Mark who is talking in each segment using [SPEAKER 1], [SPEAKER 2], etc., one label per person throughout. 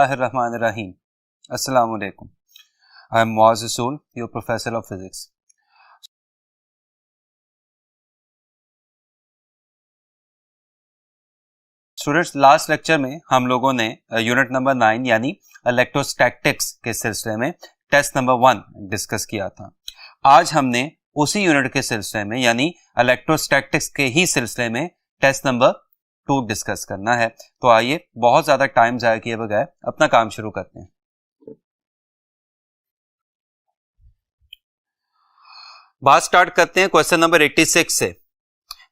[SPEAKER 1] Bismillahirrahmanirrahim. Assalamu alaikum. I am Muaz Rasool, your professor of physics. Students, last lecture में हम लोगों ने unit number 9 यानी electrostatics के सिलसिले में टेस्ट नंबर 1 डिस्कस किया था। आज हमने उसी यूनिट के सिलसिले में यानी इलेक्ट्रोस्टैटिक्स के ही सिलसिले में टेस्ट नंबर 2 डिस्कस करना है। तो आइए बहुत ज्यादा टाइम जाया किए बगैर अपना काम शुरू करते हैं। बात स्टार्ट करते हैं क्वेश्चन नंबर 86 से।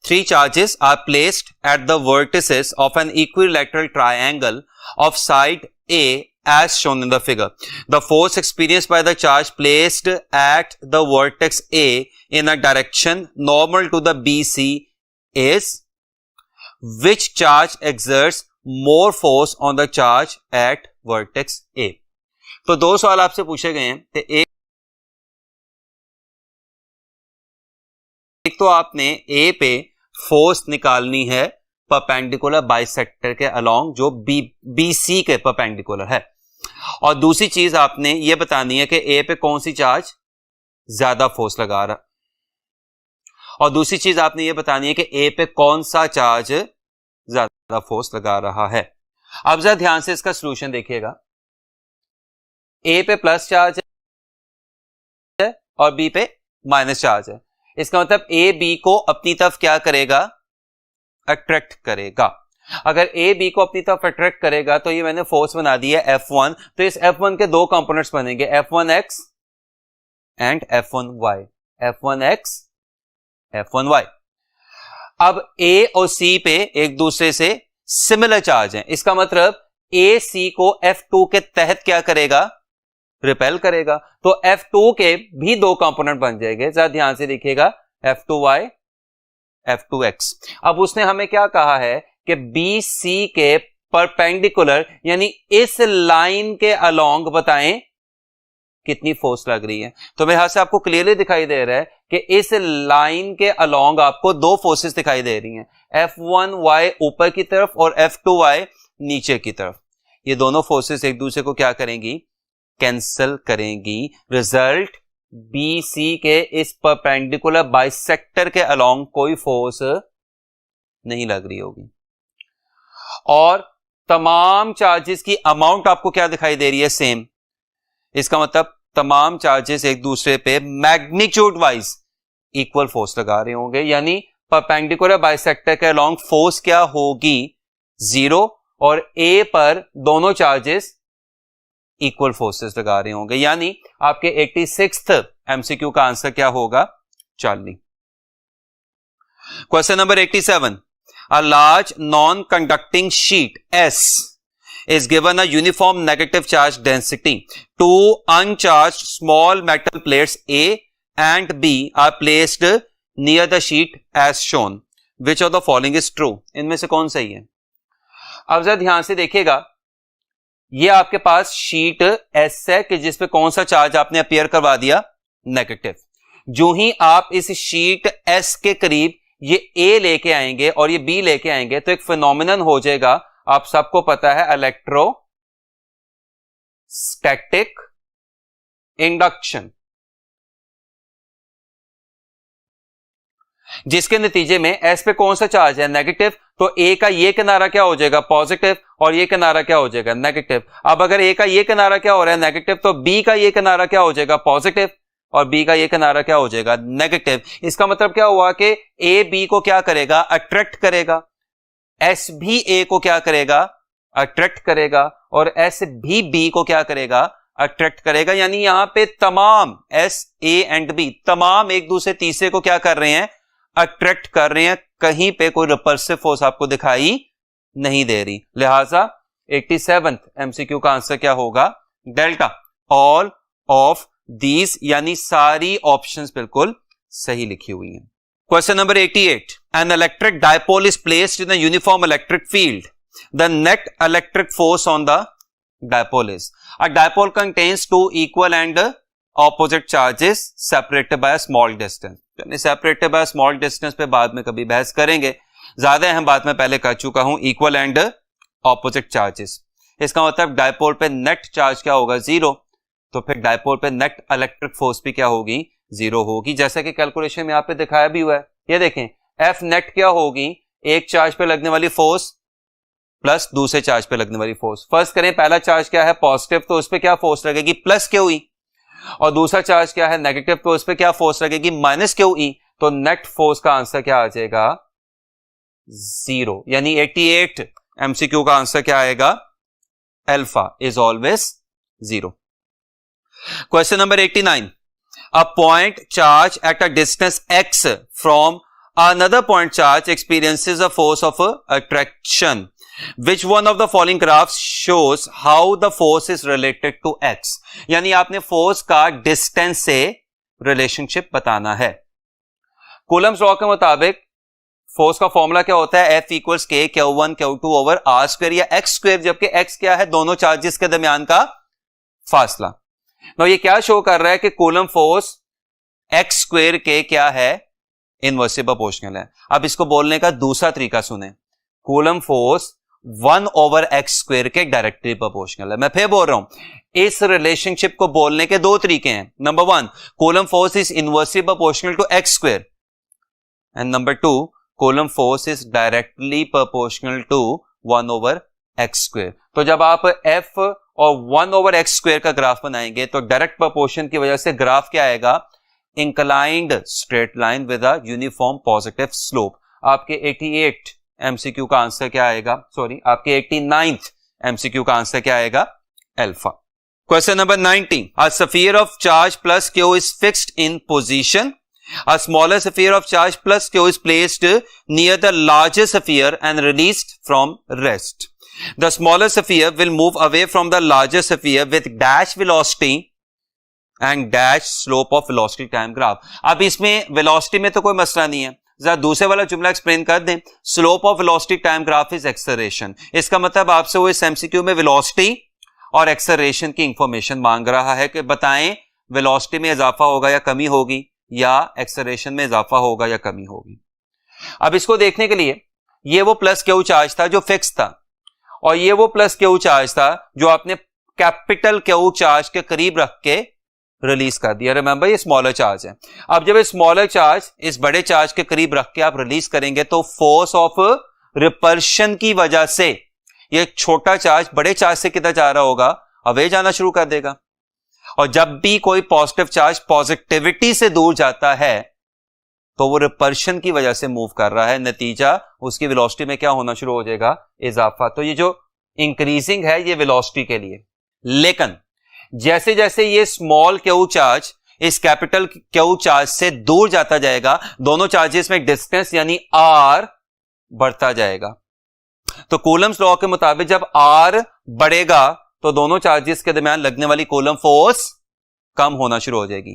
[SPEAKER 1] 3 charges are placed at the vertices of an equilateral triangle of side A as shown in the figure. The force experienced by the charge placed at the vertex A in a direction normal to the BC is which charge exerts more force on the charge at vertex A? तो दो सवाल आपसे पूछे गए हैं। एक तो आपने A पे फोर्स निकालनी है परपेंडिकुलर बाइसेक्टर के अलोंग जो BC के परपेंडिकुलर है, और दूसरी चीज आपने ये बतानी है कि A पे कौन सी चार्ज ज्यादा फोर्स लगा रहा, और दूसरी चीज आपने ये बतानी है कि A पे कौन सा चार्ज ज्यादा फोर्स लगा रहा है। अब जरा ध्यान से इसका सॉल्यूशन देखिएगा। A पे प्लस चार्ज है और B पे माइनस चार्ज है। इसका मतलब A B को अपनी तरफ क्या करेगा? अट्रैक्ट करेगा। अगर A B को अपनी तरफ अट्रैक्ट करेगा तो ये मैंने फोर्स बना दी है F1। तो इस F1 के दो कंपोनेंट्स बनेंगे, F1x and F1y। F1x F1y। अब A और C पे एक दूसरे से सिमिलर चार्ज हैं। इसका मतलब A C को F2 के तहत क्या करेगा? रिपेल करेगा। तो F2 के भी दो कंपोनेंट बन जाएंगे। जरा ध्यान से देखिएगा, F2y F2x। अब उसने हमें क्या कहा है कि BC के परपेंडिकुलर यानी इस लाइन के अलोंग बताएं कितनी फोर्स लग रही है। तो मेरे हाथ से आपको क्लियरली दिखाई दे रहा है कि इस लाइन के अलोंग आपको दो फोर्सेस दिखाई दे रही हैं, F1y ऊपर की तरफ और F2y नीचे की तरफ। ये दोनों फोर्सेस एक दूसरे को क्या करेंगी? कैंसल करेंगी। रिजल्ट BC के इस परपेंडिकुलर बाइसेक्टर के अलोंग कोई फोर्स नहीं लग रही होगी, और तमाम चार्जेस की अमाउंट आपको क्या दिखाई दे रही है? सेम। इसका मतलब तमाम चार्जेस एक दूसरे पे मैग्नीट्यूड वाइज इक्वल फोर्स लगा रहे होंगे, यानी परपेंडिकुलर बाइसेक्टर के अलोंग फोर्स क्या होगी? 0, और A पर दोनों चार्जेस इक्वल फोर्सेस लगा रहे होंगे, यानी आपके 86th MCQ का आंसर क्या होगा? 40। Question number 87। A large non-conducting sheet S is given a uniform negative charge density. Two uncharged small metal plates A and B are placed near the sheet as shown. Which of the following is true? इनमें से कौन सही है? अब जरा ध्यान से देखिएगा, ये आपके पास शीट S है कि जिस पे कौन सा चार्ज आपने अपियर करवा दिया? नेगेटिव। जो ही आप इस शीट S के करीब ये A लेके आएंगे और ये B लेके आएंगे तो एक फिनोमिनन हो जाएगा, आप सबको पता है, इलेक्ट्रोस्टैटिक इंडक्शन, जिसके नतीजे में S पे कौन सा चार्ज है? नेगेटिव। तो A का ये किनारा क्या हो जाएगा? पॉजिटिव, और ये किनारा क्या हो जाएगा? नेगेटिव। अब अगर A का ये किनारा क्या हो रहा है? नेगेटिव, तो B का ये किनारा क्या हो जाएगा? पॉजिटिव, और B का ये किनारा क्या हो जाएगा? नेगेटिव। इसका मतलब क्या हुआ कि A B को क्या करेगा? अट्रैक्ट करेगा। S भी A को क्या करेगा? अट्रैक्ट करेगा, और S भी B को क्या करेगा? अट्रैक्ट करेगा। यानी यहां पे तमाम S A एंड B तमाम एक दूसरे तीसरे को क्या कर रहे हैं? अट्रैक्ट कर रहे हैं। कहीं पे कोई रिपल्सिव फोर्स आपको दिखाई नहीं दे रही। लिहाजा 87th MCQ का आंसर क्या होगा? डेल्टा। ऑल ऑफ दीज, यानी सारी ऑप्शंस बिल्कुल सही लिखी हुई हैं। Question number 88। An electric dipole is placed in a uniform electric field. The net electric force on the dipole is. A dipole contains two equal and opposite charges separated by a small distance. यानी separated by small distance पे बाद में कभी बहस करेंगे, ज्यादा अहम बात मैं पहले कर चुका हूं, इक्वल एंड ऑपोजिट चार्जेस। इसका मतलब डायपोल पे नेट चार्ज क्या होगा, जीरो। तो फिर डायपोल पे नेट इलेक्ट्रिक फोर्स भी क्या होगी, जीरो होगी, जैसा कि कैलकुलेशन में यहाँ पे दिखाया भी हुआ है। ये देखें एफ नेट क्या होगी, एक चार्ज पे लगने वाली फोर्स प्लस दूसरे चार्ज पे लगने वाली फोर्स। फर्स्ट करें, पहला चार्ज क्या है पॉजिटिव, तो उस पर क्या फोर्स लगेगी, प्लस क्यू ई, और दूसरा चार्ज क्या है नेगेटिव, तो उस पर क्या फोर्स लगेगी, माइनस क्यू ई। तो नेट फोर्स का आंसर क्या आ जाएगा, जीरो। यानी 88 एमसीक्यू का आंसर क्या आएगा, alpha is always zero. Question number 89, a point charge at a distance x from another point charge experiences a force of attraction. Which one of the following graphs shows how the force is related to x? यानी आपने force का distance से relationship बताना है। Coulomb's law के मुताबिक force का formula क्या होता है, F इक्वल्स के Q1 Q2 over R square या x स्क्वायर, जबकि x क्या है, दोनों चार्जेस के दरमियान का फासला। तो ये क्या शो कर रहा है कि कूलम फोर्स x स्क्वायर के क्या है, इनवर्सली प्रोपोर्शनल है। अब इसको बोलने का दूसरा तरीका सुने, coulomb force 1 over x square के डायरेक्टली प्रोपोर्शनल है। मैं फिर बोल रहा हूं, इस रिलेशनशिप को बोलने के दो तरीके हैं। Number 1, Coulomb force is inversely proportional to x square, and number 2, Coulomb force is directly proportional to 1 over x square. तो जब आप f और 1 ओवर x स्क्वायर का ग्राफ बनाएंगे तो डायरेक्ट प्रोपोर्शन की वजह से ग्राफ क्या आएगा, inclined straight line with a uniform positive slope. आपके 88 एमसीक्यू का आंसर क्या आएगा, सॉरी आपके 89th एमसीक्यू का आंसर क्या आएगा, alpha. Question number 90, a sphere of charge plus Q is fixed in position. A smaller sphere of charge plus q is placed near the larger sphere and released from rest. The smaller sphere will move away from the larger sphere with dash velocity and dash slope of velocity time graph. अब इसमें velocity में तो कोई मसला नहीं है, जरा दूसरे वाला जुमला एक्सप्लेन कर दें। Slope of velocity time graph is acceleration. इसका मतलब आपसे वो इस MCQ में velocity और acceleration की इंफॉर्मेशन मांग रहा है कि बताएं velocity में इजाफा होगा या कमी होगी, या एक्सेलरेशन में इजाफा होगा या कमी होगी। अब इसको देखने के लिए ये वो प्लस क्यू चार्ज था जो फिक्स था, और ये वो प्लस क्यू चार्ज था जो आपने कैपिटल क्यू चार्ज के करीब रख के रिलीज कर दिया। रिमेंबर ये स्मॉलर चार्ज है। अब जब ये स्मॉलर चार्ज इस बड़े चार्ज के करीब रख के आप रिलीज करेंगे तो फोर्स ऑफ रिपल्शन की वजह से ये छोटा चार्ज बड़े चार्ज से किधर जा रहा होगा, अवे जाना शुरू कर देगा। और जब भी कोई पॉजिटिव चार्ज पॉजिटिविटी से दूर जाता है तो वो रिपल्शन की वजह से मूव कर रहा है, नतीजा उसकी वेलोसिटी में क्या होना शुरू हो जाएगा, इजाफा। तो ये जो इंक्रीजिंग है ये वेलोसिटी के लिए, लेकिन जैसे जैसे ये स्मॉल क्यू चार्ज इस कैपिटल क्यू चार्ज से दूर जाता जाएगा, दोनों चार्जेस में डिस्टेंस यानी आर बढ़ता जाएगा। तो कूलम्स लॉ के मुताबिक जब आर बढ़ेगा तो दोनों चार्जेस के दरमियान लगने वाली कूलम फोर्स कम होना शुरू हो जाएगी।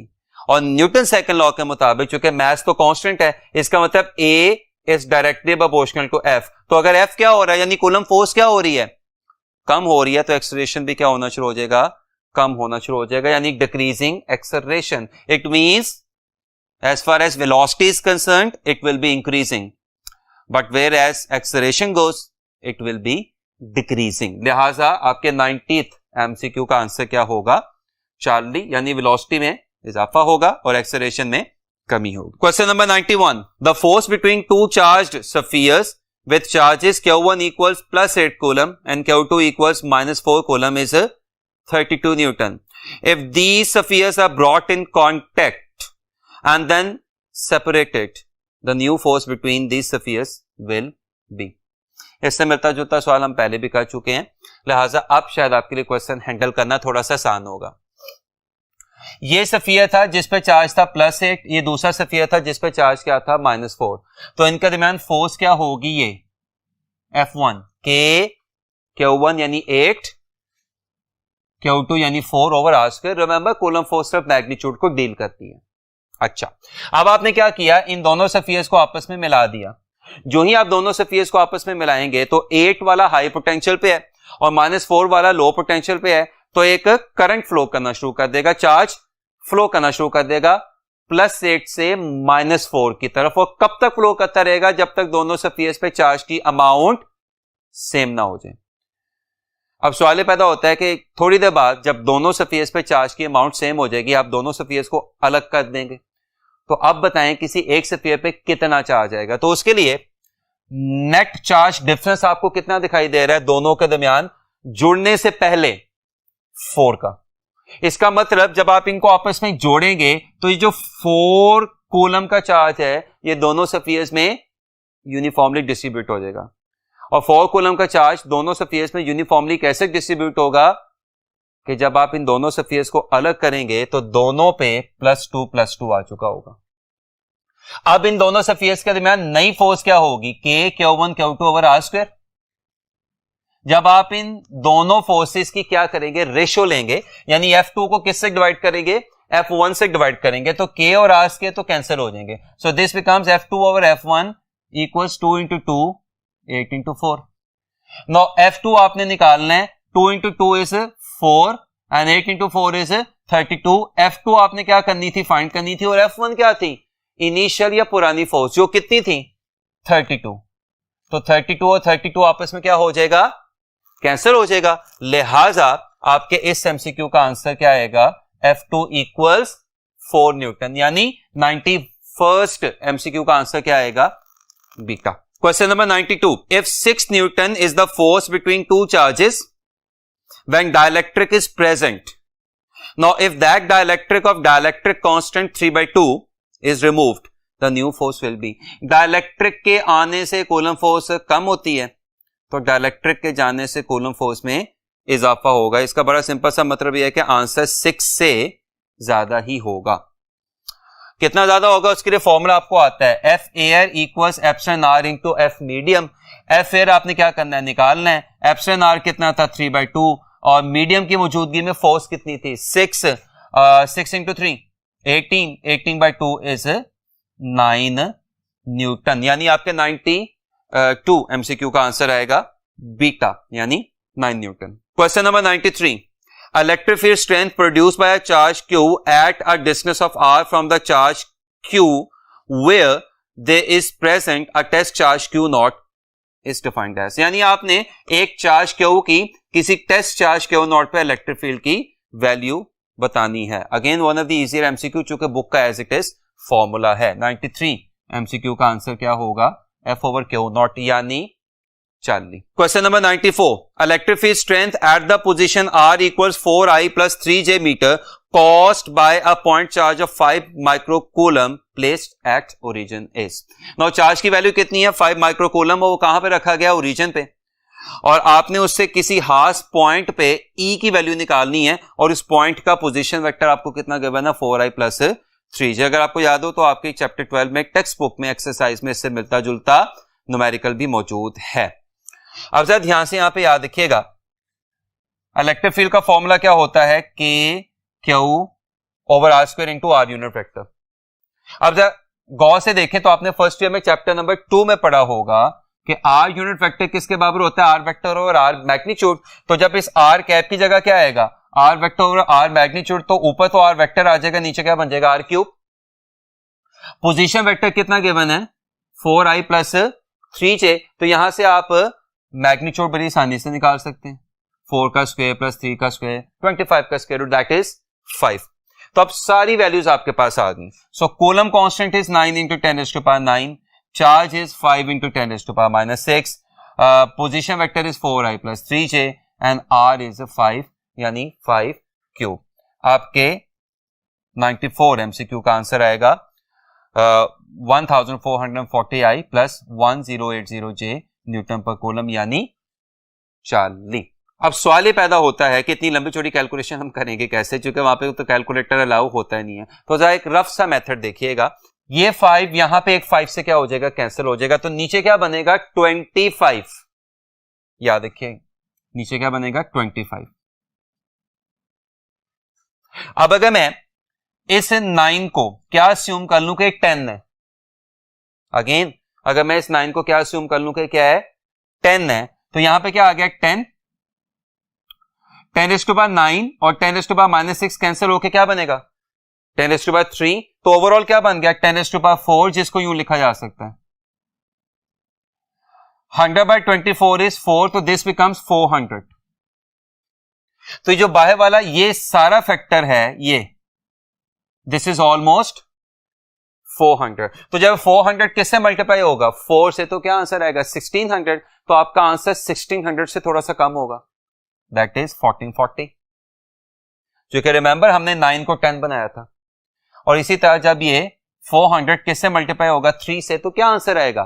[SPEAKER 1] और न्यूटन सेकंड लॉ के मुताबिक चूंकि मास तो कांस्टेंट है, इसका मतलब A is directly proportional to F। तो अगर F क्या हो रहा है यानी कूलम फोर्स क्या हो रही है, कम हो रही है, तो एक्सेलरेशन भी क्या होना शुरू हो जाएगा, कम होना शुरू हो जाएगा, यानी decreasing acceleration. It means as far as velocity is concerned it will be increasing, but where as acceleration goes it will be decreasing. लिहाजा आपके 90th एमसीक्यू का आंसर क्या होगा, चार्ली, यानी वेलोसिटी में इजाफा होगा और एक्सेलरेशन में कमी होगी। Question number 91, the force between two charged spheres with charges Q1 equals +8 coulomb and Q2 equals -4 coulomb is 32 Newton. If these spheres are brought in contact and then separated, the new force between these spheres will be. इससे मिलता जुलता सवाल हम पहले भी कर चुके हैं, लिहाजा अब शायद आपके लिए क्वेश्चन हैंडल करना थोड़ा सा आसान होगा। ये स्फीयर था जिस पे चार्ज था +8, ये दूसरा स्फीयर था जिस पे चार्ज क्या था -4। तो इनके दरमियान फोर्स क्या होगी, ये F1 के Q1 यानी 8, Q2 यानी 4 over R square. Remember coulomb force सिर्फ मैग्नीट्यूड को डील करती है। अच्छा, अब आपने क्या किया, इन दोनों स्फीयर्स को आपस में मिला दिया। जो ही आप दोनों स्फीयर्स को आपस में मिलाएंगे तो 8 वाला हाई पोटेंशियल पे है और -4 वाला लो पोटेंशियल पे है, तो एक करंट फ्लो करना शुरू कर देगा, चार्ज फ्लो करना शुरू कर देगा +8 से -4 की तरफ। और कब तक फ्लो करता रहेगा, जब तक दोनों स्फीयर्स पे चार्ज की अमाउंट सेम ना हो जाए। अब सवाल ये पैदा होता है कि थोड़ी देर बाद जब दोनों सरफेस पे चार्ज की अमाउंट सेम हो जाएगी, आप दोनों सरफेस को अलग कर देंगे, तो अब बताएं किसी एक सरफेस पे कितना चार्ज आएगा। तो उसके लिए नेट चार्ज डिफरेंस आपको कितना दिखाई दे रहा है दोनों के दरमियान जुड़ने से पहले 4 का। इसका मतलब जब आप इनको आपस में जोड़ेंगे तो ये जो 4 कूलम का चार्ज है ये दोनों सरफेस में यूनिफॉर्मली डिस्ट्रीब्यूट हो जाएगा। और 4 कूलम का चार्ज दोनों सरफेस में यूनिफॉर्मली कैसे डिस्ट्रीब्यूट होगा कि जब आप इन दोनों सरफेस को अलग करेंगे तो दोनों पे +2 आ चुका होगा। अब इन दोनों सरफेस के दरमियान नई फोर्स क्या होगी, K Q1 Q2/r²। जब आप इन दोनों फोर्सेस की क्या करेंगे, रेशो लेंगे, यानी F2 को किससे डिवाइड करेंगे, F1 से डिवाइड करेंगे, तो K और R² तो कैंसिल हो जाएंगे। So this becomes F2/F1 = 2 × 2 8 × 4। Now F2 आपने निकालना है, 2 × 2 is 4 and 8 × 4 is 32। F2 आपने क्या करनी थी, फाइंड करनी थी, और F1 क्या थी, इनिशियल या पुरानी फोर्स, जो कितनी थी 32। तो 32 और 32 आपस में क्या हो जाएगा, कैंसिल हो जाएगा। लिहाजा आपके इस एमसीक्यू का आंसर क्या आएगा, F2 = 4 न्यूटन, यानी 91st एमसीक्यू का आंसर क्या आएगा, beta. Question number 92, if 6 Newton is the force between two charges when dielectric is present, now if that dielectric of dielectric constant 3/2 is removed, the new force will be। dielectric के आने से coulomb force कम होती है, तो dielectric के जाने से coulomb force में इजाफा होगा। इसका बड़ा सिंपल सा मतलब यह है कि आंसर 6 से ज्यादा ही होगा। कितना ज्यादा होगा उसके लिए फॉर्मूला आपको आता है, F air = εr × F medium। F air आपने क्या करना है, निकालना है। εr कितना था, 3/2, और मीडियम की मौजूदगी में फोर्स कितनी थी, 6 × 3 18, 18/2 is 9 न्यूटन, यानी आपके 92 एमसीक्यू का आंसर आएगा बीटा, यानी 9 Newton. Question number 93, electric field strength produced by a charge Q at a distance of r from the charge Q where there is present a test charge Q0 is defined as। यानी आपने एक charge Q की किसी test charge Q0 पे electric field की value बतानी है। Again one of the easier MCQ, चूंकि बुक का एज इट इज फॉर्मूला है। 93 एमसीक्यू का आंसर क्या होगा, F/Q0, यानी 40। Question number 94, electric field strength at the position R = 4I + 3J metre caused by a point charge of 5 microcoulomb placed at origin is। Now charge की value कितनी है, 5 microcoulomb, वो कहां पे रखा गया, ओरिजिन पे, और आपने उससे किसी खास पॉइंट पे E की वैल्यू निकालनी है, और इस पॉइंट का पोजीशन वेक्टर आपको कितना गिवन है, 4I + 3J। अगर आपको याद हो तो आपके चैप्टर 12 में टेक्स्ट बुक में एक्सरसाइज में इससे मिलता जुलता न्यूमेरिकल भी मौजूद है। अब जरा ध्यान से यहां पे याद रखिएगा, इलेक्ट्रिक फील्ड का फॉर्मूला क्या होता है, K/r² × r यूनिट वेक्टर। अब जरा गौर से देखें तो आपने फर्स्ट ईयर में चैप्टर नंबर 2 में पढ़ा होगा कि r यूनिट वेक्टर किसके बराबर होता है, r वेक्टर और r मैग्नीट्यूड। तो जब इस r कैप की जगह क्या आएगा, r वेक्टर और r मैग्नीट्यूड, तो ऊपर तो r वेक्टर आ जाएगा, नीचे क्या बन जाएगा, r³। पोजीशन वेक्टर कितना गिवन है, 4I + 3J, तो यहां से आप मैग्नीट्यूड बड़ी आसानी से निकाल सकते हैं, 4 का स्क्वायर + 3 का स्क्वायर, 25 का स्क्वायर रूट, दैट इज 5। तो अब सारी वैल्यूज आपके पास आ गई। So Coulomb constant is 9 × 10⁻⁹, charge is 5 × 10⁻⁶, position vector is 4I + 3J and R is 5, यानी 5³ आपके 94 एमसीक्यू का आंसर आएगा 1440I + 1080J न्यूटन पर कूलम, यानी 40। अब सवाल ये पैदा होता है कि इतनी लंबी चौड़ी कैलकुलेशन हम करेंगे कैसे, क्योंकि वहां पे तो कैलकुलेटर अलाउ होता ही नहीं है। तो जरा एक रफ सा मेथड देखिएगा, ये 5 यहां पे एक 5 से क्या हो जाएगा, कैंसिल हो जाएगा, तो नीचे क्या बनेगा, 25। याद रखिए नीचे क्या बनेगा, 25। अब अगर मैं इस 9 को क्या अस्यूम कर लूं कि 10 है, अगेन अगर मैं इस 9 को क्या अस्यूम कर लूं कि क्या है, 10 है, तो यहां पे क्या आ गया, 10 10⁻⁹ और 10⁻⁻6 कैंसिल होके क्या बनेगा, 10⁻3। तो ओवरऑल क्या बन गया, 10⁻4, जिसको यूं लिखा जा सकता है 100/24 is 4, तो दिस बिकम्स 400। तो ये जो बाहर वाला ये सारा फैक्टर है, ये दिस इज ऑलमोस्ट 400। तो जब 400 किससे मल्टीप्लाई होगा? 4 से, तो क्या आंसर आएगा? 1600। तो आपका आंसर 1600 से थोड़ा सा कम होगा, दैट इज 1440। जो कि रिमेंबर हमने 9 को 10 बनाया था। और इसी तरह जब ये 400 किससे मल्टीप्लाई होगा? 3 से, तो क्या आंसर आएगा?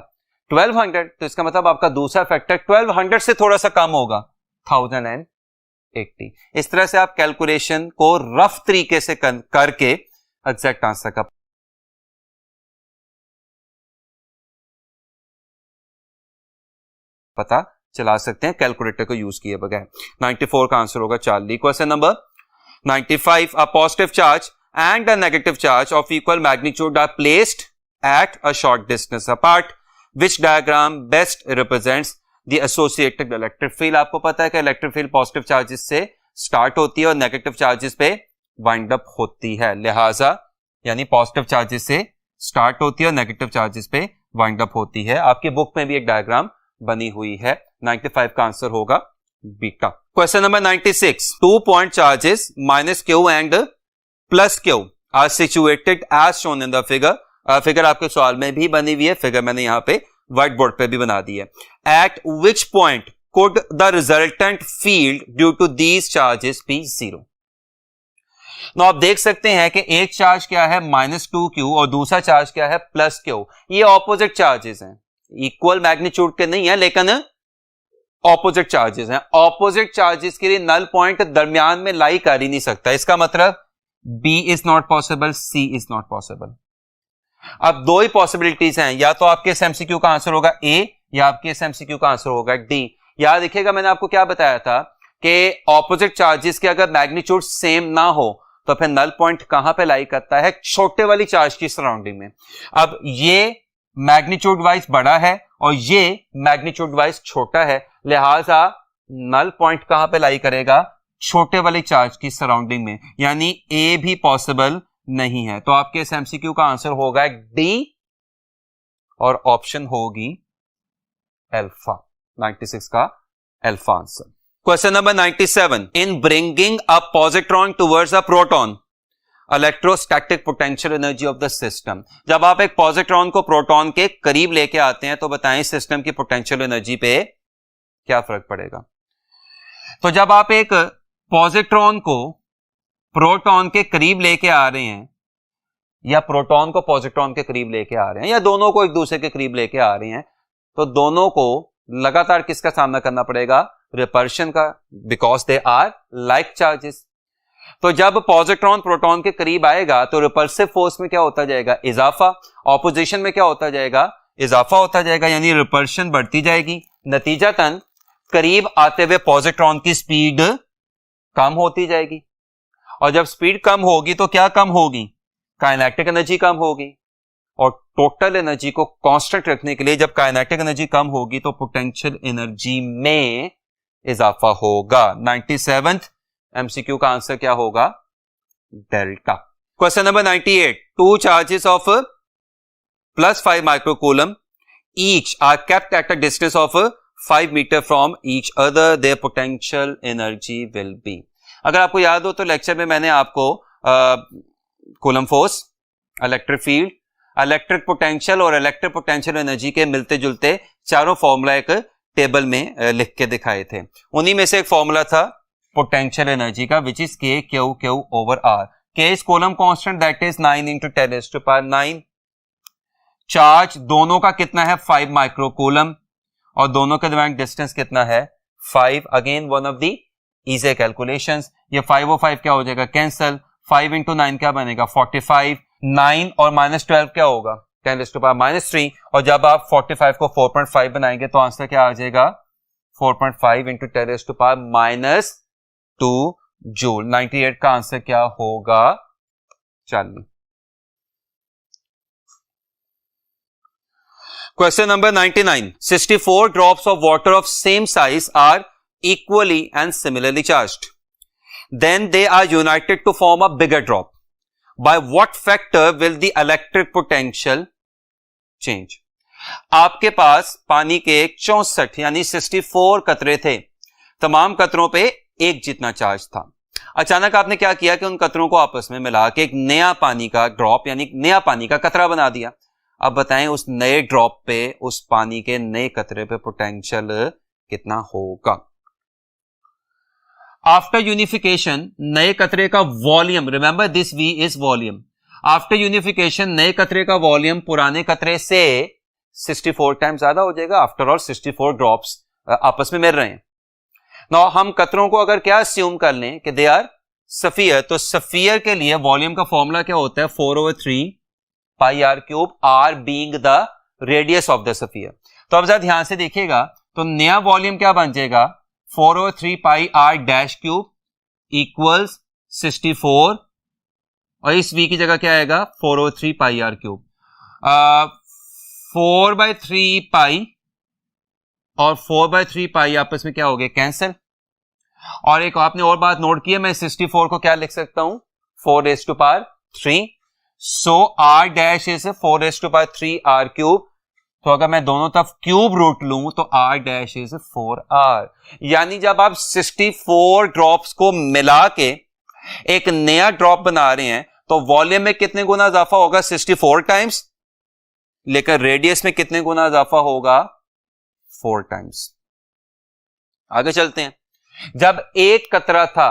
[SPEAKER 1] 1200। तो इसका मतलब आपका दूसरा फैक्टर 1200 से थोड़ा सा कम होगा, 1080। इस तरह से आप कैलकुलेशन को रफ तरीके से करके एग्जैक्ट आंसर का पता चला सकते हैं कैलकुलेटर को यूज किए बगैर। 94 का आंसर होगा Charlie. Question number 95, a positive charge and a negative charge of equal magnitude are placed at a short distance apart. Which diagram best represents the associated electric field? आपको पता है कि electric field positive charges से start होती है और negative charges पे wind up होती है, लिहाजा यानी पॉजिटिव चार्जेस से स्टार्ट होती है और नेगेटिव चार्जेस पे वाइंड अप होती है। आपकी बुक में भी एक डायग्राम बनी हुई है। 95 का आंसर होगा beta. Question number 96, 2 point charges minus q and plus q are situated as shown in the figure. Figure आपके सवाल में भी बनी हुई है, फिगर मैंने यहां पे व्हाइट बोर्ड पे भी बना दी है। At which point could the resultant field due to these charges be 0? आप देख सकते हैं कि एक चार्ज क्या है -2q और दूसरा चार्ज क्या है +q। ये ऑपोजिट चार्जेस हैं, इक्वल मैग्नीट्यूड के नहीं है लेकिन ऑपोजिट चार्जेस हैं। ऑपोजिट चार्जेस के लिए नल पॉइंट दरमियान में लाई कर ही नहीं सकता, इसका मतलब B is not possible, C is not possible. अब दो ही पॉसिबिलिटीज हैं, या तो आपके इस MCQ का आंसर होगा A या आपके इस MCQ का आंसर होगा D। याद रखिएगा मैंने आपको क्या बताया था कि ऑपोजिट चार्जेस के अगर मैग्नीट्यूड सेम ना हो तो फिर नल पॉइंट कहां पे लाई करता है? छोटे वाली चार्ज की सराउंडिंग में। अब ये मैग्नीट्यूड वाइज बड़ा है और ये मैग्नीट्यूड वाइज छोटा है, लिहाजा नल पॉइंट कहां पे लाई करेगा? छोटे वाली चार्ज की सराउंडिंग में, यानी ए भी पॉसिबल नहीं है। तो आपके इस MCQ का आंसर होगा डी और ऑप्शन होगी अल्फा। 96 का alpha answer. Question number 97, in bringing a positron towards a proton electrostatic potential energy of the system. जब आप एक पॉजिट्रॉन को प्रोटॉन के करीब लेके आते हैं तो बताएं सिस्टम की पोटेंशियल एनर्जी पे क्या फर्क पड़ेगा? तो जब आप एक पॉजिट्रॉन को प्रोटॉन के करीब लेके आ रहे हैं या प्रोटॉन को पॉजिट्रॉन के करीब लेके आ रहे हैं या दोनों को एक दूसरे के करीब लेके आ रहे हैं, तो दोनों को लगातार किसका सामना करना पड़ेगा? रिपल्शन का, because they are like charges. तो जब पॉजिट्रॉन प्रोटॉन के करीब आएगा तो रिपल्सिव फोर्स में क्या होता जाएगा? इजाफा। ऑपोजिशन में क्या होता जाएगा? इजाफा होता जाएगा, यानी रिपल्शन बढ़ती जाएगी। नतीजतन करीब आते हुए पॉजिट्रॉन की स्पीड कम होती जाएगी और जब स्पीड कम होगी तो क्या कम होगी? काइनेटिक एनर्जी कम होगी। और टोटल एनर्जी को कांस्टेंट रखने के लिए जब काइनेटिक एनर्जी कम होगी तो पोटेंशियल एनर्जी में इजाफा होगा। 97th MCQ का आंसर क्या होगा? Delta. Question number 98, 2 charges of +5 microcoulomb each are kept at a distance of 5 metre from each other, their potential energy will be. अगर आपको याद हो तो लेक्चर में मैंने आपको Coulomb force, electric field, electric potential और इलेक्ट्रिक पोटेंशियल एनर्जी के मिलते जुलते चारों फॉर्मूला एक टेबल में लिख के दिखाए थे। उन्हीं में से एक फॉर्मूला था पोटेंशियल एनर्जी का, which is K Q over R। K is coulomb constant, that is 9 into 10⁻⁹। Charge दोनों का कितना है? 5 माइक्रोकूलम और दोनों के दरमियान डिस्टेंस कितना है? 5। Again one of the easy calculations. ये 5 और 5 क्या हो जाएगा? कैंसल। 5 into 9 क्या बनेगा? 45। 9 और -12 क्या होगा? 10⁻³ और जब आप 45 को 4.5 बनाएंगे तो आंसर क्या आ जाएगा? 4.5 into 10⁻² जूल। 98 का आंसर क्या होगा? चलिए question number 99, 64 drops of water of same size are equally and similarly charged. Then they are united to form a bigger drop. By what factor will the electric potential change? आपके पास पानी के 64 यानी 64 कतरे थे। तमाम कतरों पे एक जितना चार्ज था। अचानक आपने क्या किया कि उन कतरों को आपस में मिला के एक नया पानी का ड्रॉप यानी नया पानी का कतरा बना दिया। अब बताएं उस नए ड्रॉप पे, उस पानी के नए कतरे पे पोटेंशियल कितना होगा। आफ्टर यूनिफिकेशन नए कतरे का volume, remember this V is volume, after unification नए कतरे का वॉल्यूम पुराने कतरे से 64 टाइम्स ज्यादा हो जाएगा। आफ्टर ऑल 64 ड्रॉप्स आपस में मिल रहे हैं। नाउ हम कतरों को अगर क्या अस्यूम कर लें कि दे आर सफियर, तो सफियर के लिए वॉल्यूम का फॉर्मूला क्या होता है 4/3 पाई r cube, r being the radius of the sphere. तो अब जरा ध्यान से देखिएगा, तो नया वॉल्यूम क्या बन जाएगा 4/3 पाई r डैश क्यूब इक्वल्स 64 और इस v की जगह क्या आएगा 4/3 पाई r क्यूब। 4/3 पाई और 4/3 पाई आपस में क्या हो गए कैंसिल। और एक आपने और बात नोट की है, मैं 64 को क्या लिख सकता हूं 4⁻3। सो r dash is 4⁻3 r cube. तो अगर मैं दोनों तरफ क्यूब रूट लूं तो r डैश इज 4r। यानी जब आप 64 ड्रॉप्स को मिला के एक नया ड्रॉप बना रहे हैं तो वॉल्यूम में कितने गुना इजाफा होगा 64 टाइम्स, लेकिन रेडियस में कितने गुना इजाफा होगा 4 टाइम्स। आगे चलते हैं। जब एक कतरा था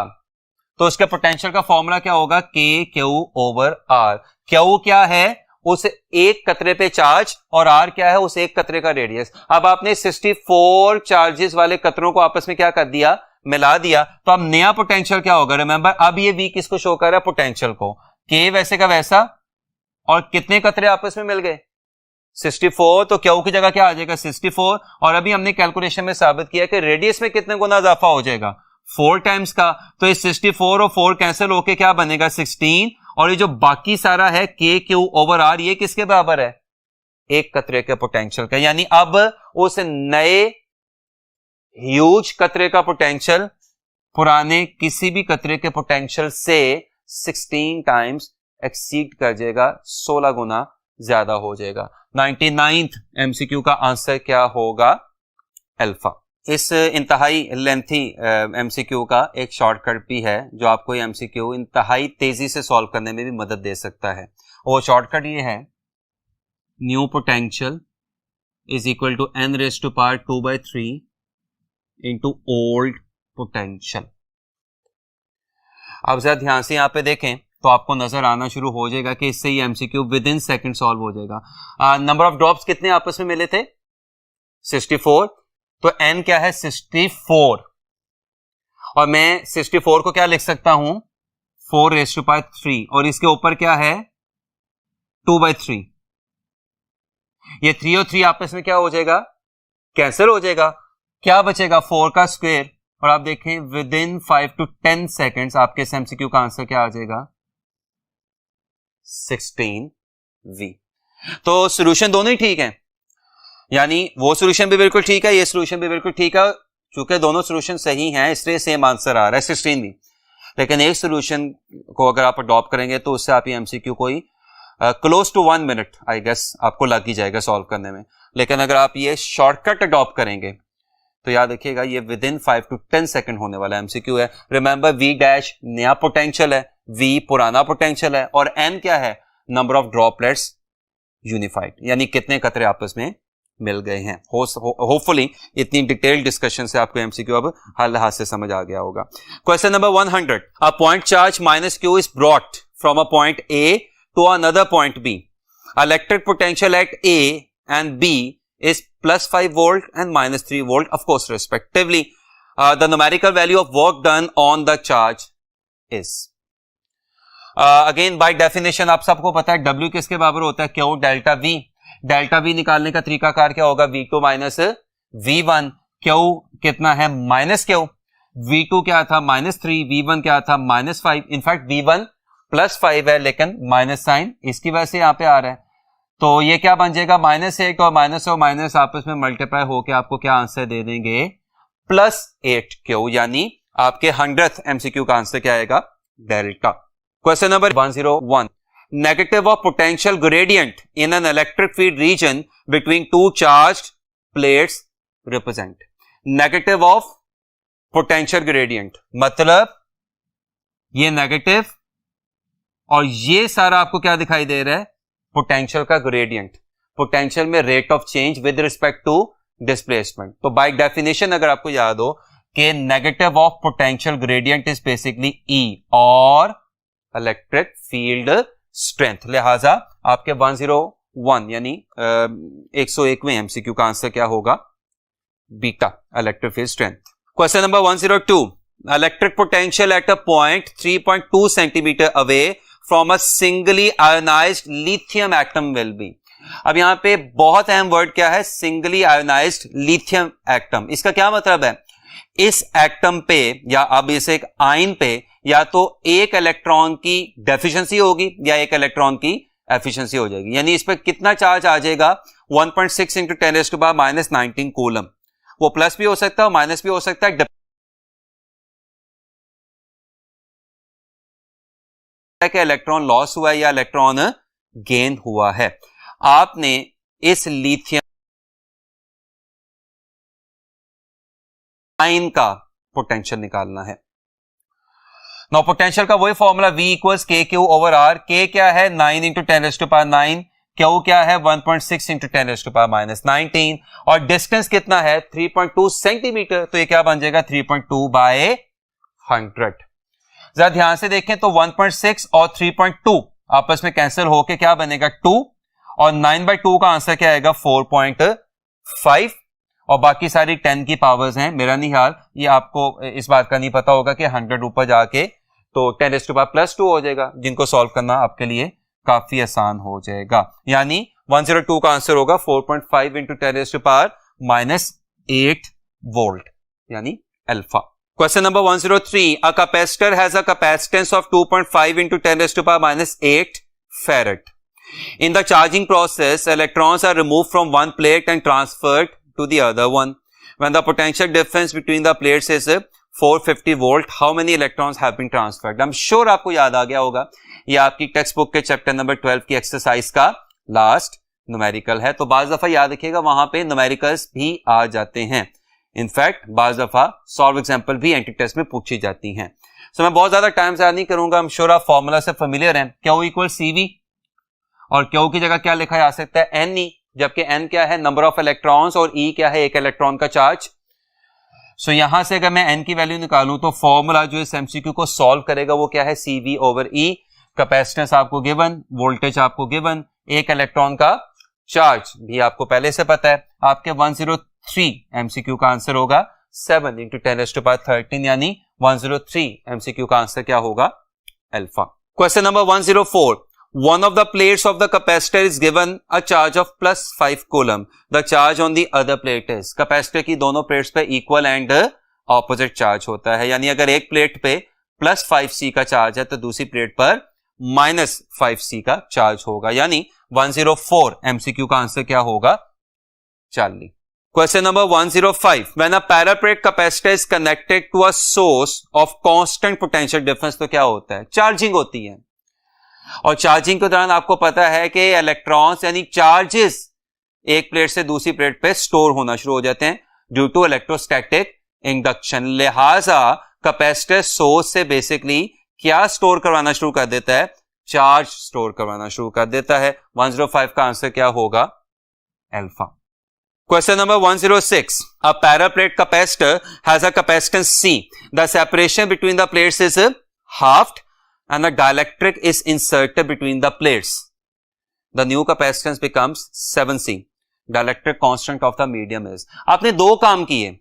[SPEAKER 1] तो उसके पोटेंशियल का फॉर्मूला क्या होगा KQ/R। Q क्या है उस एक कतरे पे चार्ज और R क्या है उस एक कतरे का रेडियस। अब आपने 64 चार्जेस वाले कतरों को आपस में क्या कर दिया मिला दिया, तो अब नया पोटेंशियल क्या होगा। रिमेंबर अब ये V किसको शो कर रहा है पोटेंशियल को, K वैसे का वैसा और कितने कतरे आपस में मिल गए 64, तो Q की जगह क्या आ जाएगा 64। और अभी हमने कैलकुलेशन में साबित किया कि रेडियस में कितने गुना इजाफा हो जाएगा 4 टाइम्स का। तो इस 64 और 4 कैंसिल होके क्या बनेगा 16 और ये जो बाकी सारा है KQ/R ये किसके बराबर है एक कतरे के पोटेंशियल का। यानी अब उस नए ह्यूज कतरे का पोटेंशियल पुराने किसी भी कतरे के पोटेंशियल से 16 टाइम्स एक्सीड कर जाएगा, 16 गुना ज्यादा हो जाएगा। 99th MCQ का आंसर क्या होगा अल्फा। इस इंतहाई लेंथी MCQ का एक शॉर्टकट भी है जो आपको ये MCQ इंतहाई तेजी से सॉल्व करने में भी मदद दे सकता है। वो शॉर्टकट ये है new potential is equal to n⁻² 2/3 into old potential. अब जरा ध्यान से यहां पे देखें तो आपको नजर आना शुरू हो जाएगा कि इससे ये MCQ with in second solve हो जाएगा। नंबर ऑफ ड्रॉप्स कितने आपस में मिले थे 64, तो n क्या है 64 और मैं 64 को क्या लिख सकता हूं 4⁻³ और इसके ऊपर क्या है 2/3। ये 3 और 3 आपस में क्या हो जाएगा कैंसिल हो जाएगा, क्या बचेगा 4 का स्क्वायर। और आप देखें विद इन 5 to 10 सेकेंड्स आपके इस MCQ का आंसर क्या आ जाएगा 16V। तो सॉल्यूशन दोनों ही ठीक है, यानी वो सॉल्यूशन भी बिल्कुल ठीक है, ये सॉल्यूशन भी बिल्कुल ठीक है। चूंकि दोनों सॉल्यूशन सही हैं इसलिए सेम आंसर आ रहा है 16V। लेकिन एक सॉल्यूशन को अगर आप अडॉप्ट करेंगे तो उससे आप ये MCQ कोई close to 1 minute I guess आपको लग ही जाएगा सॉल्व करने में। लेकिन अगर आप ये शॉर्टकट अडॉप्ट करेंगे तो याद रखिएगा ये विद इन 5 to 10 सेकंड होने वाला MCQ है। रिमेंबर V डैश नया पोटेंशियल है, V पुराना पोटेंशियल है और N क्या है नंबर ऑफ ड्रॉपलेट्स यूनिफाइड, यानी कितने कतरे आपस में मिल गए हैं। होपफुली इतनी डिटेल्ड डिस्कशन से आपको MCQ अब हर लिहाज से समझ आ गया होगा। Question number 100, a point charge -Q is brought from a point A to another point B। Electric potential at A and B is +5 volt and -3 volt of course respectively. The numerical value of work done on the charge is again by definition आप सबको पता है W किसके बराबर होता है Q delta V। Delta V निकालने का तरीकाकार क्या होगा V2 माइनस V1। Q कितना है -Q, V2 क्या था -3, V1 क्या था -5। इनफैक्ट V1 +5 है लेकिन माइनस साइन इसकी वजह से यहां पे आ रहा है, तो ये क्या बन जाएगा -8 और माइनस आपस में मल्टीप्लाई होके आपको क्या आंसर दे देंगे +8Q। यानी आपके 100th MCQ का आंसर क्या आएगा delta. Question number 101, negative of potential gradient in an electric field region between two charged plates represent. Negative of potential gradient, मतलब ये नेगेटिव और ये सारा आपको क्या दिखाई दे रहा है, पोटेंशियल का ग्रेडियंट। पोटेंशियल में rate of change with respect to displacement. तो बाय डेफिनेशन अगर आपको याद हो कि negative of potential gradient is basically E और इलेक्ट्रिक फील्ड स्ट्रेंथ। लिहाजा आपके 101 यानी 101वें एमसीक्यू का आंसर क्या होगा, beta, electric field strength. Question number 102, electric potential at a point 3.2 centimetre away from a singly ionised lithium atom will be. अब यहां पे बहुत अहम वर्ड क्या है, सिंगली आयोनाइज्ड लिथियम एटम। इसका क्या मतलब है, इस एटम पे या अब इस एक आयन पे या तो एक इलेक्ट्रॉन की डेफिशिएंसी होगी या एक इलेक्ट्रॉन की एफिशिएंसी हो जाएगी। यानी इस पर कितना चार्ज आ जाएगा, 1.6 इंटू 10⁻⁻19 कूलम। वो प्लस भी हो सकता है और माइनस भी हो सकता है कि इलेक्ट्रॉन लॉस हुआ है या इलेक्ट्रॉन गेन हुआ है। आपने इस लिथियम आयन का पोटेंशियल निकालना है। नाउ पोटेंशियल का वही फॉर्मूला V इक्वल्स के क्यू ओवर आर। के क्या है 9 इंटू 10⁻⁹, क्यू क्या है 1.6 इंटू 10⁻⁹, और डिस्टेंस कितना है 3.2 सेंटीमीटर। तो ये क्या बन जाएगा 3.2/100। जरा ध्यान से देखें तो 1.6 और 3.2 आपस में कैंसिल होके क्या बनेगा 2, और 9/2 का आंसर क्या आएगा 4.5, और बाकी सारी 10 की पावर्स हैं। मेरा नहीं ख्याल ये आपको इस बात का नहीं पता होगा कि 100 ऊपर जाके तो 10⁻+2 हो जाएगा, जिनको सॉल्व करना आपके लिए काफी आसान हो जाएगा। यानी 102 का आंसर होगा 4.5 इंटू 10⁻⁻8 वोल्ट यानी alpha. Question number 103. A capacitor has a capacitance of 2.5 into 10⁻⁸ farad. In the charging process, electrons are removed from one plate and transferred to the other one. When the potential difference between the plates is 450 volt, how many electrons have been transferred? I'm sure आपको याद आ गया होगा, ये आपकी text book के chapter number 12 की exercise का last numerical है। तो बाज दफा याद रखिएगा वहां पे न्यूमेरिकल्स भी आ जाते हैं। इनफैक्ट बाज दफा सॉल्व एग्जांपल भी एंट्री टेस्ट में पूछी जाती हैं। सो मैं बहुत ज्यादा टाइम ज़ाया नहीं करूंगा। I'm sure आप फॉर्मूला से फेमिलियर हैं। Q इक्वल CV, और Q की जगह क्या लिखा जा सकता है Ne, जबकि N क्या है नंबर ऑफ इलेक्ट्रॉन्स और E क्या है एक इलेक्ट्रॉन का चार्ज। सो यहां से अगर मैं N की वैल्यू निकालूं तो फॉर्मूला जो इस MCQ को सॉल्व करेगा वो क्या है CV ओवर E। कैपेसिटेंस आपको गिवन, वोल्टेज आपको गिवन, एक इलेक्ट्रॉन का चार्ज भी आपको पहले से पता है। आपके 103 MCQ का आंसर होगा 7 इंटू 10⁻13 यानी 103 MCQ का आंसर क्या होगा alpha. Question number 104. One of the plates of the capacitor is given a charge of +5 coulomb. The charge on the other plate is. Capacitor की दोनों प्लेट्स पे इक्वल एंड ऑपोजिट चार्ज होता है। यानी अगर एक प्लेट पे +5C का चार्ज है तो दूसरी प्लेट पर -5C का चार्ज होगा। यानी 104 MCQ का आंसर क्या होगा 40। Question number 105. When a parallel capacitor is connected to a source of constant potential difference, तो क्या होता है चार्जिंग होती है। और चार्जिंग के दौरान आपको पता है कि इलेक्ट्रॉन्स यानी चार्जेस एक प्लेट से दूसरी प्लेट पे स्टोर होना शुरू हो जाते हैं ड्यू टू इलेक्ट्रोस्टैटिक इंडक्शन। लिहाजा कैपेसिटर सोर्स से बेसिकली क्या स्टोर करवाना शुरू कर देता है, चार्ज स्टोर करवाना शुरू कर देता है। 105 का आंसर क्या होगा alpha. Question number 106. A paraplate capacitor has a capacitance C. The separation between the plates is halved and the dielectric is inserted between the plates. The new capacitance becomes 7C. Dielectric constant of the medium is. आपने दो काम किए।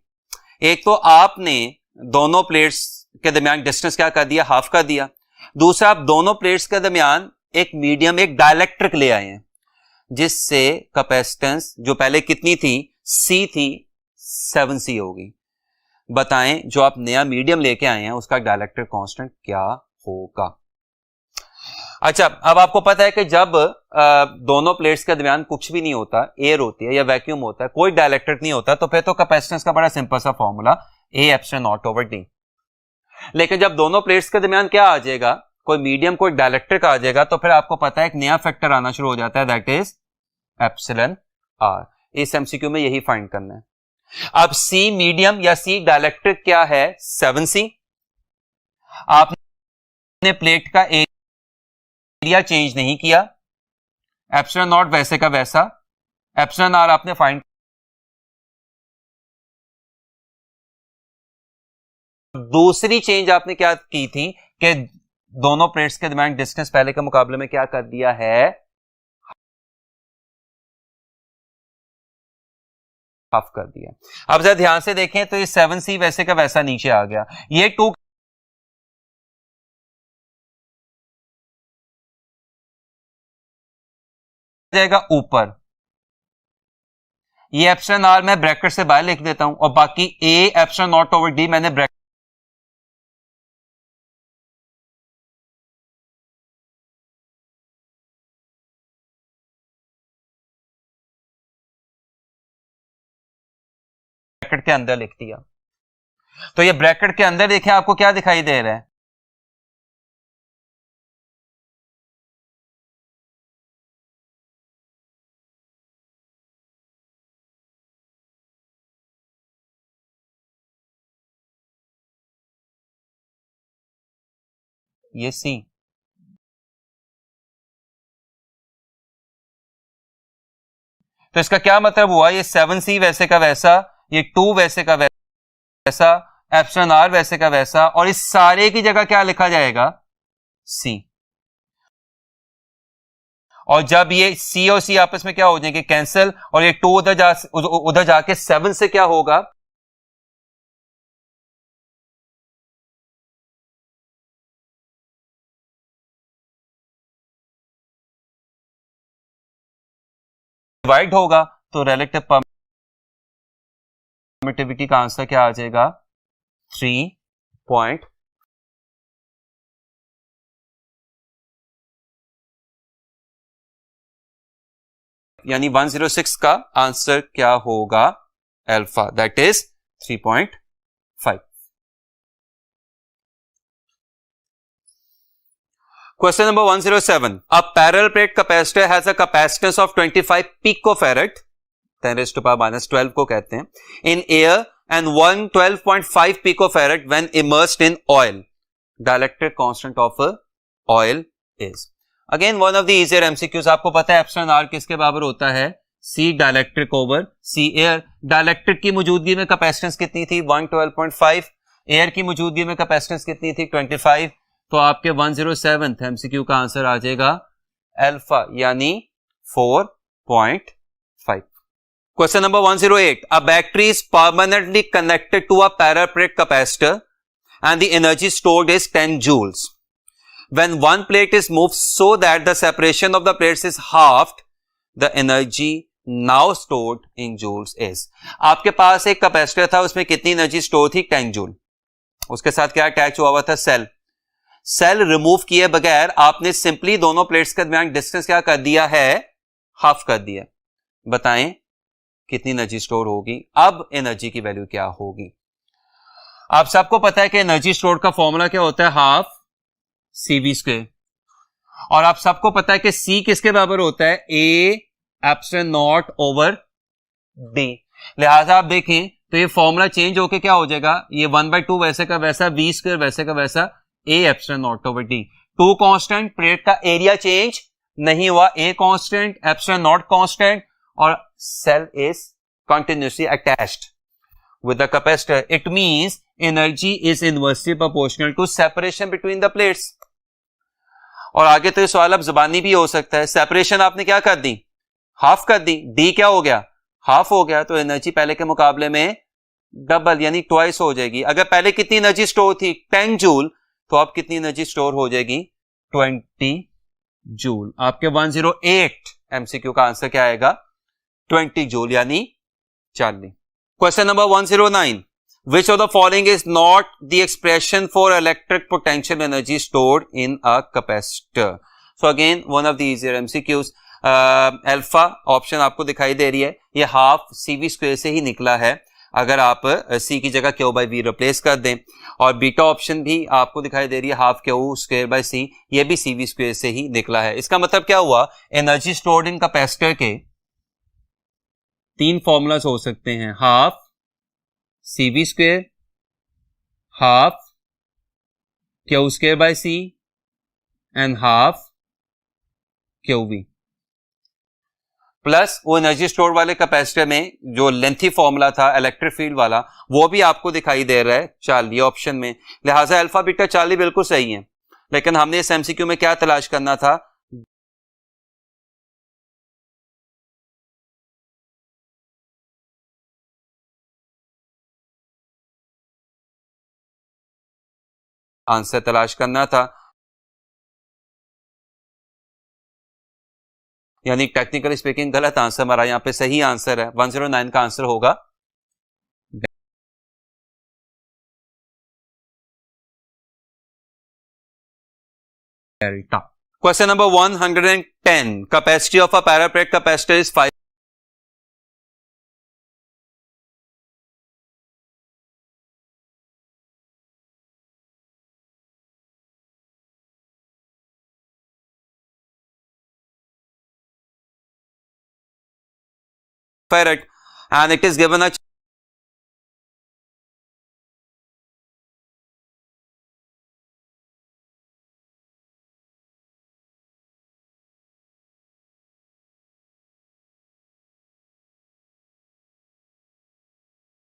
[SPEAKER 1] एक तो आपने दोनों plates के दरमियान डिस्टेंस क्या कर दिया, हाफ कर दिया। दूसरा आप दोनों प्लेट्स के दरमियान एक मीडियम एक डायलेक्ट्रिक ले आए हैं जिससे कैपेसिटेंस जो पहले कितनी थी C थी 7C होगी। बताएं जो आप नया मीडियम लेके आए हैं उसका डायलेक्ट्रिक कांस्टेंट क्या होगा। अच्छा अब आपको पता है कि जब दोनों प्लेट्स के दरमियान कुछ भी नहीं होता, एयर होती है या वैक्यूम होता है, कोई डायलेक्ट्रिक नहीं होता, तो फिर तो कैपेसिटेंस का बड़ा सिंपल सा फॉर्मूला A∁0/D। लेकिन जब दोनों प्लेट्स के दरमियान क्या आ जाएगा, कोई मीडियम कोई डायलेक्ट्रिक आ जाएगा, तो फिर आपको पता है एक नया फैक्टर आना शुरू हो जाता है दैट इज εr। इस MCQ में यही फाइंड करना है। अब सी मीडियम या सी डाइलेक्ट्रिक क्या है? 7C। आपने प्लेट का एरिया चेंज नहीं किया, एप्सिलॉन नॉट वैसे का वैसा, एप्सिलॉन आर आपने फाइंड। दूसरी चेंज आपने क्या की थी कि दोनों प्लेट्स के दरमियान डिस्टेंस पहले के मुकाबले में क्या कर दिया है? हाफ कर दिया। अब जरा ध्यान से देखें तो ये 7C वैसे का वैसा नीचे आ गया, ये 2 जाएगा ऊपर, ये एप्सिलॉन आर मैं ब्रैकेट से बाहर लिख देता हूं और बाकी A epsilon naught over D मैंने ब्रैकेट के अंदर लिख दिया। तो ये ब्रैकेट के अंदर देखें आपको क्या दिखाई दे रहा है? ये सी। तो इसका क्या मतलब हुआ? ये 7C वैसे का वैसा, ये 2 वैसे का वैसा, एप्सिलॉन आर वैसे का वैसा, और इस सारे की जगह क्या लिखा जाएगा? सी। और जब ये सी और सी आपस में क्या हो जाएंगे? कैंसिल, और ये 2 उधर जाके 7 से क्या होगा? डिवाइड होगा, तो रिलेटिव परमिटिविटी का आंसर क्या आ जाएगा? 3. यानी 106 का आंसर क्या होगा? Alpha, that is 3.5। Question number 107. A parallel plate capacitor has a capacitance of 25 picofarad, 10 raised to power minus 12 को कहते हैं, in air and 112.5 picofarad when immersed in oil. Dielectric constant of oil is. Again one of the easier MCQs. आपको पता है epsilon R किसके बराबर होता है? C dielectric over C air. Dielectric की मौजूदगी में कैपेसिटेंस कितनी थी? 112.5। एयर की मौजूदगी में कैपेसिटेंस कितनी थी? 25। तो आपके 107th MCQ का आंसर आ जाएगा अल्फा, यानी 4.5। Question number 108. A battery is permanently connected to a parallel plate capacitor and the energy stored is 10 joules. When one plate is moved so that the separation of the plates is halved, the energy now stored in joules is. आपके पास एक capacitor था, उसमें कितनी energy store थी? 10 joule. उसके साथ क्या attach हुआ था? सेल रिमूव किए बगैर आपने सिंपली दोनों प्लेट्स के दरमियान डिस्टेंस क्या कर दिया है? हाफ कर दिया। बताएं कितनी एनर्जी स्टोर होगी? अब एनर्जी की वैल्यू क्या होगी? आप सबको पता है कि एनर्जी स्टोर का फॉर्मूला क्या होता है? Half CV²। और आप सबको पता है कि C किसके बराबर होता है? A epsilon naught over D। लिहाजा आप देखें तो ये फॉर्मूला चेंज होके क्या हो जाएगा? ये 1/2 वैसे का वैसा, V² वैसे का वैसा, A epsilon naught over D। 2 constant, plate का एरिया चेंज नहीं हुआ, A constant, epsilon naught constant, और cell is continuously attached with the capacitor. It means energy is inversely proportional to separation between the plates. और आगे तो ये सवाल अब जुबानी भी हो सकता है। सेपरेशन आपने क्या कर दी? हाफ कर दी। D क्या हो गया? हाफ हो गया, तो एनर्जी पहले के मुकाबले में डबल यानी ट्वाइस हो जाएगी। अगर पहले कितनी एनर्जी स्टोर थी? 10 जूल, तो अब कितनी एनर्जी स्टोर हो जाएगी? 20 जूल। आपके 108 MCQ का आंसर क्या आएगा? 20 जूल यानी 40। Question number 109. Which of the following is not the expression for electric potential energy stored in a capacitor? So again one of the easier MCQs. Alpha option आपको दिखाई दे रही है, ये हाफ CV² से ही निकला है अगर आप C की जगह Q/V रिप्लेस कर दें, और बीटा ऑप्शन भी आपको दिखाई दे रही है हाफ Q²/C, ये भी CV² से ही निकला है। इसका मतलब क्या हुआ? एनर्जी स्टोर्ड इन कैपेसिटर के 3 फॉर्मूलाज हो सकते हैं, half CV square half Q square by C and half QV plus वो एनर्जी स्टोर वाले कैपेसिटर में जो लेंथी फॉर्मूला था इलेक्ट्रिक फील्ड वाला वो भी आपको दिखाई दे रहा है 40 ऑप्शन में। लिहाजा अल्फा बीटा 40 बिल्कुल सही है, लेकिन हमने इस एमसीक्यू में क्या तलाश करना था, आंसर तलाश करना था। यानी टेक्निकली स्पीकिंग गलत आंसर हमारा यहां पे सही आंसर है 109 का आंसर होगा delta. Question number 110 capacity of a parallel plate capacitor is 5 farad and it is given a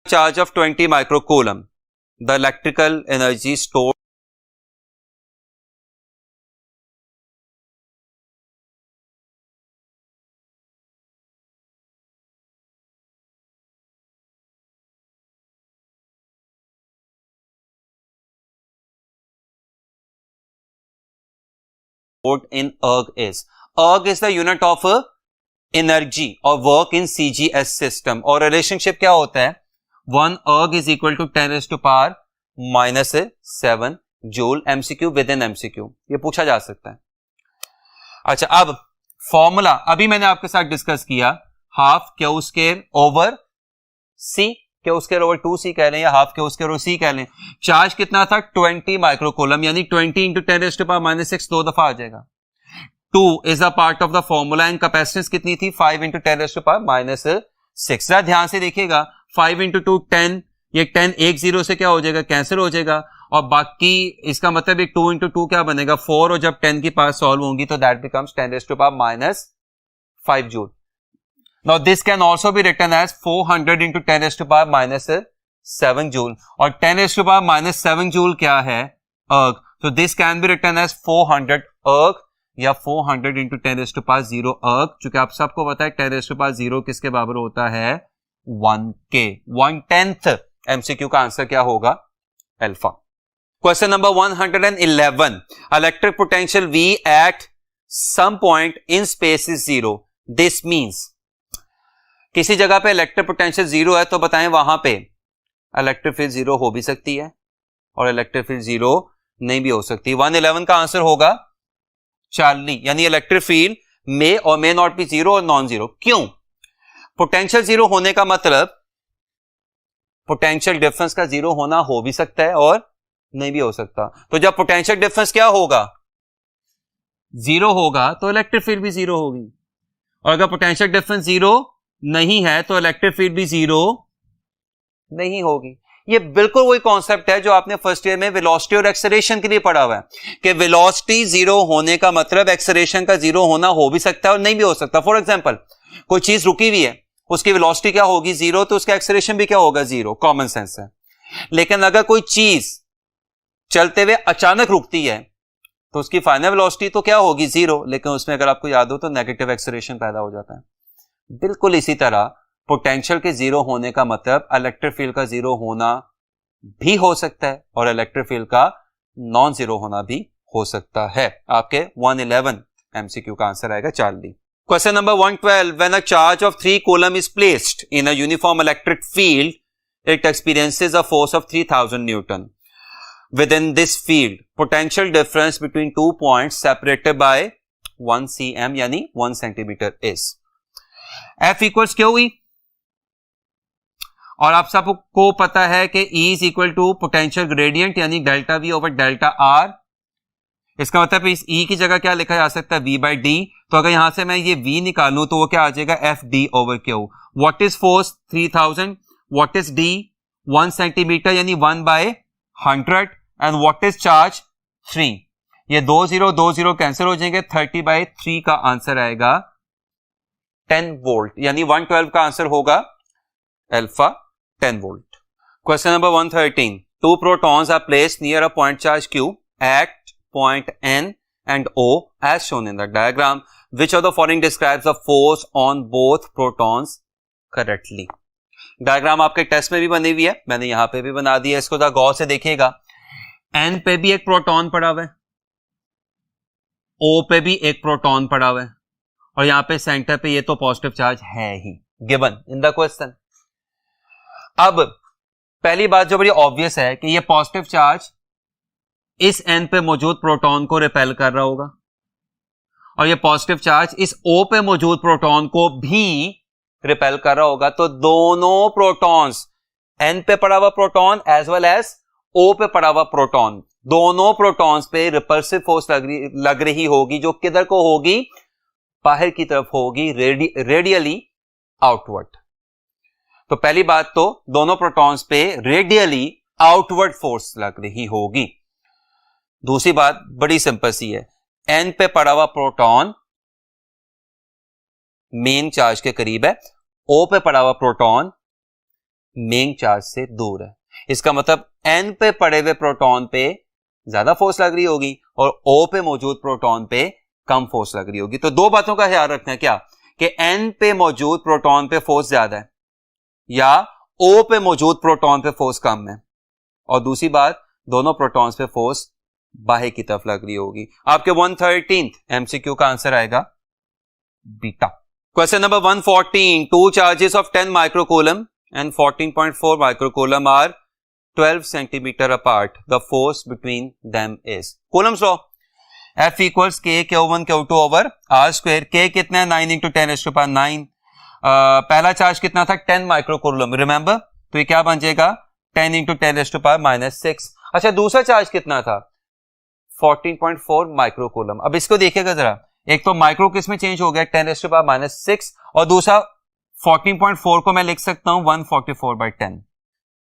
[SPEAKER 1] charge of 20 microcoulomb. The electrical energy stored in erg is. Erg is the unit of energy or work in CGS system और relationship क्या होता है 1 erg is equal to 10 raised to power minus 7 joule MCQ within MCQ ये पूछा जा सकता है। अच्छा अब फॉर्मूला अभी मैंने आपके साथ डिस्कस किया half Q square over C Q square over 2c कह लें या half Q square over C कह लें। चार्ज कितना था 20 माइक्रोकूलम यानी 20 into 10 raised to power minus 6 दो दफा आ जाएगा। 2 is a part of the formula and capacitance कितनी थी 5 into 10 raised to power minus 6। जरा ध्यान से देखिएगा 5 इंटू 2 10 ये 10 एक जीरो से क्या हो जाएगा कैंसिल हो जाएगा और बाकी इसका मतलब एक 2 इंटू 2 क्या बनेगा 4 और जब 10 की पावर सॉल्व होंगी तो that becomes 10 raised to power minus 5 joule. Now this can also be written as 400 into 10 raised to power minus 7 joule और 10 raised to power minus 7 joule क्या है erg, so this can be written as 400 erg या 400 into 10 raised to power 0 erg, चूंकि आप सबको पता है 10 raised to power 0 किसके बराबर होता है 1k 1/10 MCQ का आंसर क्या होगा alpha. Question number 111 electric potential V at some point in space is 0, this means किसी जगह पे इलेक्ट्रिक पोटेंशियल 0 है तो बताएं वहां पे इलेक्ट्रिक फील्ड 0 हो भी सकती है और इलेक्ट्रिक फील्ड 0 नहीं भी हो सकती। 111 का आंसर होगा 40 यानी इलेक्ट्रिक फील्ड मे और मे नॉट बी 0 और नॉन 0। क्यों पोटेंशियल 0 होने का मतलब पोटेंशियल डिफरेंस का 0 होना हो भी सकता है और नहीं भी हो सकता। तो जब पोटेंशियल डिफरेंस क्या होगा 0 होगा तो इलेक्ट्रिक फील्ड भी 0 होगी और अगर पोटेंशियल डिफरेंस 0 नहीं है तो इलेक्ट्रिक फील्ड भी 0 नहीं होगी। ये बिल्कुल वही कॉन्सेप्ट है जो आपने फर्स्ट ईयर में वेलोसिटी और एक्सेलरेशन के लिए पढ़ा हुआ है कि वेलोसिटी 0 होने का मतलब एक्सेलरेशन का 0 होना हो भी सकता है और नहीं भी हो सकता। फॉर एग्जांपल कोई चीज रुकी हुई है उसकी वेलोसिटी क्या होगी 0 तो उसका एक्सेलरेशन भी क्या होगा 0, कॉमन सेंस है। लेकिन अगर कोई चीज चलते हुए अचानक रुकती है तो उसकी फाइनल वेलोसिटी तो क्या होगी 0, लेकिन उसमें अगर आपको याद हो तो नेगेटिव एक्सेलरेशन पैदा हो जाता है। बिल्कुल इसी तरह पोटेंशियल के 0 होने का मतलब इलेक्ट्रिक फील्ड का 0 होना भी हो सकता है और इलेक्ट्रिक फील्ड का नॉन 0 होना भी हो सकता है। आपके 111 एमसीक्यू का आंसर आएगा 40। Question number 112 when a charge of 3 coulomb is placed in a uniform electric field it experiences a force of 3000 Newton within this field potential difference between 2 points separated by 1 cm यानी 1 centimeter is F equals QE और आप सबको पता है कि E is equal to potential gradient यानी delta V over delta R। इसका मतलब इस E की जगह क्या लिखा जा सकता है V by D। तो अगर यहां से मैं ये V निकालूं तो वो क्या आ जाएगा FD over Q। What is force 3000, what is D, 1 centimetre यानी 1/100 एंड व्हाट इज चार्ज 3। ये 20 कैंसिल हो जाएंगे, 30/3 का आंसर आएगा 10 वोल्ट, यानी 112 का आंसर होगा alpha 10 volt. Question number 113, 2 protons are placed near a point charge q at point n and o as shown in the diagram. Which of the following describes the force on both protons correctly? Diagram आपके test में भी बनी हुई है, मैंने यहां पे भी बना दिया, इसको जरा गौर से देखिएगा। n पे भी एक प्रोटॉन पड़ा हुआ है, o पे भी एक प्रोटॉन पड़ा हुआ है, और यहां पे सेंटर पे ये तो पॉजिटिव चार्ज है ही गिवन इन द क्वेश्चन। अब पहली बात जो बड़ी ऑब्वियस है कि ये पॉजिटिव चार्ज इस n पे मौजूद प्रोटॉन को रिपेल कर रहा होगा, और ये पॉजिटिव चार्ज इस O पे मौजूद प्रोटॉन को भी रिपेल कर रहा होगा। तो दोनों प्रोटॉन्स, N पे पड़ा हुआ proton as well as O पे पड़ा हुआ प्रोटॉन, दोनों प्रोटॉन्स पे रिपल्सिव फोर्स लग रही होगी, जो किधर को होगी, बाहर की तरफ होगी, रेडियली आउटवर्ड। तो पहली बात तो दोनों प्रोटॉन्स पे रेडियली आउटवर्ड फोर्स लग रही होगी। दूसरी बात बड़ी सिंपल सी है, N पे पड़ा हुआ प्रोटॉन मेन चार्ज के करीब है, O पे पड़ा हुआ प्रोटॉन मेन चार्ज से दूर है। इसका मतलब N पे पड़े हुए प्रोटॉन पे ज्यादा फोर्स लग रही होगी और O पे मौजूद प्रोटॉन पे कम फोर्स लग रही होगी। तो दो बातों का ख्याल रखना है, क्या कि N पे मौजूद प्रोटॉन पे फोर्स ज्यादा है या O पे मौजूद प्रोटॉन पे फोर्स कम है, और दूसरी बात दोनों प्रोटॉन्स पे फोर्स बाहर की तरफ लग रही होगी। आपके 113th MCQ का आंसर आएगा beta. Question number 114, 2 charges of 10 microcoulomb and 14.4 microcoulomb are 12 centimetre apart, the force between them is. Coulomb's law, F equals K Q1 Q2 over R square. K कितना है, 9 × 10⁻9। पहला चार्ज कितना था, 10 microcoulomb, remember, तो ये क्या बन जाएगा, 10 × 10⁻6। अच्छा, दूसरा चार्ज कितना था, 14.4 माइक्रोकूलम। अब इसको देखिएगा जरा, एक तो माइक्रो किस में चेंज हो गया, 10⁻6, और दूसरा 14.4 को मैं लिख सकता हूं 144/10।